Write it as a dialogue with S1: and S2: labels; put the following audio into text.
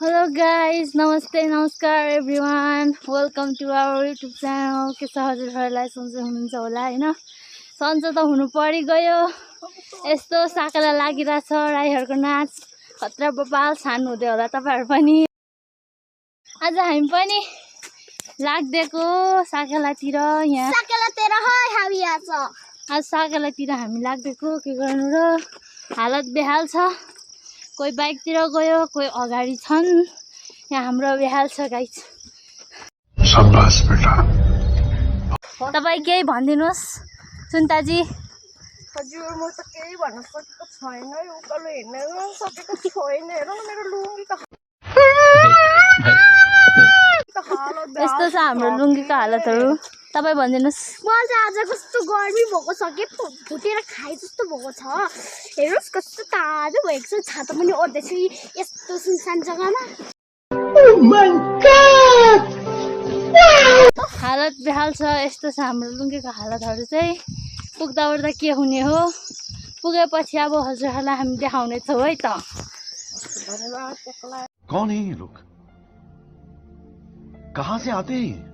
S1: Hello guys, नमस्कार everyone. Welcome to our YouTube channel. के छ हजुरहरुलाई सन्चै हुनुहुन्छ होला हैन? सन्चै त हुनु परि गयो। यस्तो साकेला लागिराछ राईहरुको नाच खतरा बबाल छान्नु हुँदै होला तपाईहरु पनि। आज हामी पनि लाग्देको साकेलातिर यहाँ
S2: साकेलातिर हामी आज
S1: आज साकेलातिर हामी लाग्देको के गर्नु र हालत बेहाल छ। कोही बाइकतिर गयो कोही अगाडि छन् यहाँ हाम्रो बेहाल छ गाइस।
S3: शाबाश बेटा।
S1: तपाई केही भन्दिनुस् सुन्ताजी।
S2: हजुर म त केही भन्न सकेको छैन यो उकालो हेर्न सकेको छैन हेर न मेरो लुङ्गीको
S1: यस्तो छ हाम्रो लुङ्गीको हालतहरु। तपाई भन्दिनुस्।
S2: मलाई चाहिँ आज कस्तो गर्मी भएको छ के फुटेर खाए जस्तो भएको छ। हेर्नुस् कस्तो तातो भएको छ छाता पनि ओर्दैछु यस्तो सुनसान जग्गामा।
S3: Oh my god!
S1: हालत बेहाल छ यस्तो छ हाम्रो लुङ्गीको हालतहरु चाहिँ। पुग्दा ओर्दा के हुने हो पुगेपछि अब हजुरहरुलाई हामी देखाउने छौं है त।
S3: कौन है ये लोग? कहाँ से आते हैं?